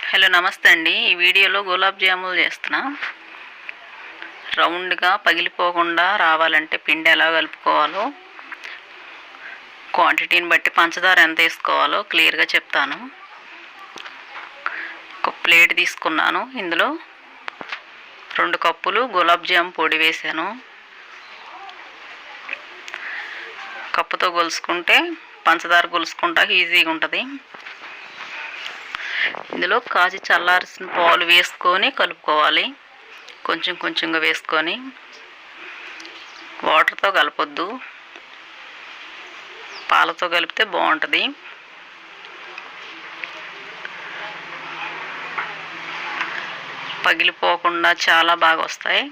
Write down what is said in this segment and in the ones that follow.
Hello నమస్తే అండి. ఈ వీడియోలో గులాబ్ జాములు చేస్తున్నా. రౌండ్గా పగిలిపోకుండా రావాలంటే పిండి ఎలా కలుపుకోవాలో, క్వాంటిటీని బట్టి పంచదార ఎంత వేసుకోవాలో క్లియర్గా చెప్తాను. ఒక ప్లేట్ తీసుకున్నాను. ఇందులో 2 కప్పులు గులాబ్ జామ్ పొడి వేసాను. కప్పుతో గొలుసుకుంటే పంచదార గొలుసుకుంటా ఈజీగా ఉంటుంది. ఇందులో కాచి చల్లార్చిన పాలు వేసుకొని కలుపుకోవాలి. కొంచెం కొంచెంగా వేసుకొని, వాటర్తో కలపొద్దు, పాలతో కలిపితే బాగుంటుంది. పగిలిపోకుండా చాలా బాగా వస్తాయి.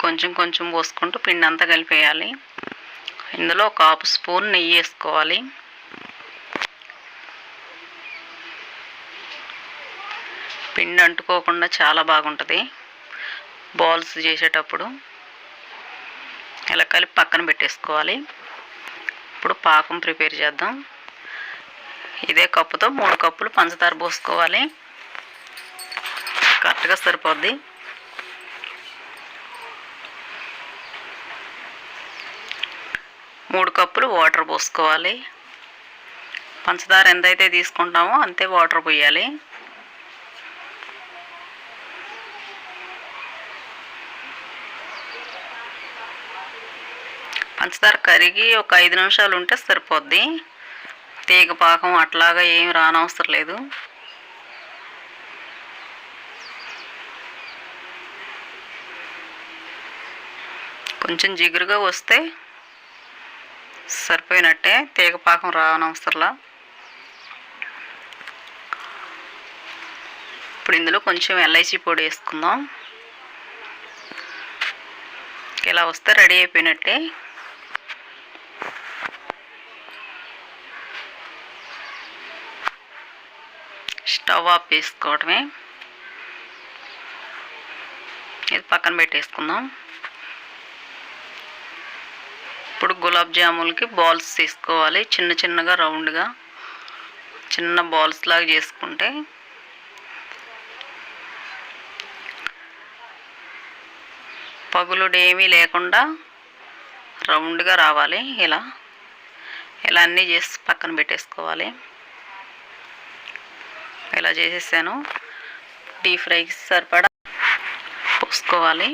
కొంచెం కొంచెం పోసుకుంటూ పిండి అంతా కలిపేయాలి. ఇందులో 1/2 స్పూన్ నెయ్యి వేసుకోవాలి. పిండి అంటుకోకుండా చాలా బాగుంటుంది బాల్స్ చేసేటప్పుడు. ఇలా కలిపి పక్కన పెట్టేసుకోవాలి. ఇప్పుడు పాకం ప్రిపేర్ చేద్దాం. ఇదే కప్పుతో 3 కప్పులు పంచదార పోసుకోవాలి. కరెక్ట్గా సరిపోద్ది. మూడు కప్పులు వాటర్ పోసుకోవాలి. పంచదార ఎంతైతే తీసుకుంటామో అంతే వాటర్ పోయాలి. పంచదార కరిగి ఒక 5 నిమిషాలు ఉంటే సరిపోద్ది. తీగ పాకం అట్లాగా ఏమి రానవసరం లేదు. కొంచెం జిగురుగా వస్తే సరిపోయినట్టే, తీగ పాకం రానవసరంలా. ఇప్పుడు ఇందులో కొంచెం ఎల్ఐసి పొడి వేసుకుందాం. ఇలా వస్తే రెడీ అయిపోయినట్టే. స్టవ్ ఆఫ్ వేసుకోవడమే. ఇది పక్కన పెట్టేసుకుందాం. ఇప్పుడు గులాబ్ జాములకి బాల్స్ తీసుకోవాలి. చిన్న చిన్నగా రౌండ్గా చిన్న బాల్స్ లాగా చేసుకుంటే పగులుడు ఏమీ లేకుండా రౌండ్గా రావాలి. ఇలా అన్నీ చేసి పక్కన పెట్టేసుకోవాలి. ఇలా చేసేసాను. డీప్ ఫ్రైకి సరిపడా పోసుకోవాలి.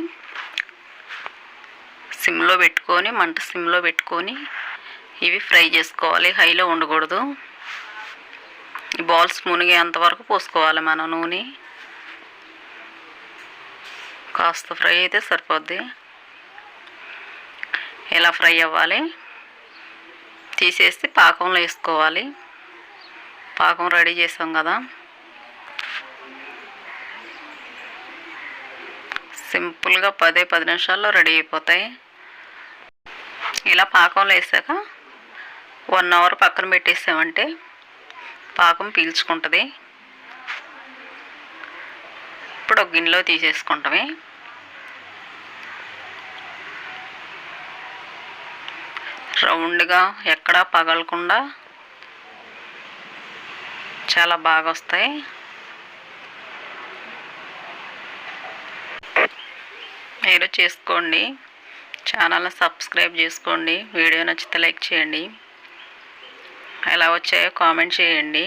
సిమ్లో పెట్టుకొని, మంట సిమ్లో పెట్టుకొని ఇవి ఫ్రై చేసుకోవాలి. హైలో ఉండకూడదు. ఈ బాల్స్ మునిగేంత వరకు పోసుకోవాలి మనం నూనె. కాస్త ఫ్రై అయితే సరిపోద్ది. ఇలా ఫ్రై అవ్వాలి. తీసేసి పాకంలో వేసుకోవాలి. పాకం రెడీ చేసాం కదా. సింపుల్గా 10 నిమిషాల్లో రెడీ అయిపోతాయి. ఇలా పాకంలో వేసాక 1 అవర్ పక్కన పెట్టేసామంటే పాకం పీల్చుకుంటుంది. ఇప్పుడు ఒక గిన్నెలో తీసేసుకుంటామే. రౌండ్గా ఎక్కడా పగలకుండా చాలా బాగా వస్తాయి. మీరు చేసుకోండి. ఛానల్ని సబ్స్క్రైబ్ చేసుకోండి. వీడియో నచ్చితే లైక్ చేయండి. ఎలా వచ్చాయో కామెంట్ చేయండి.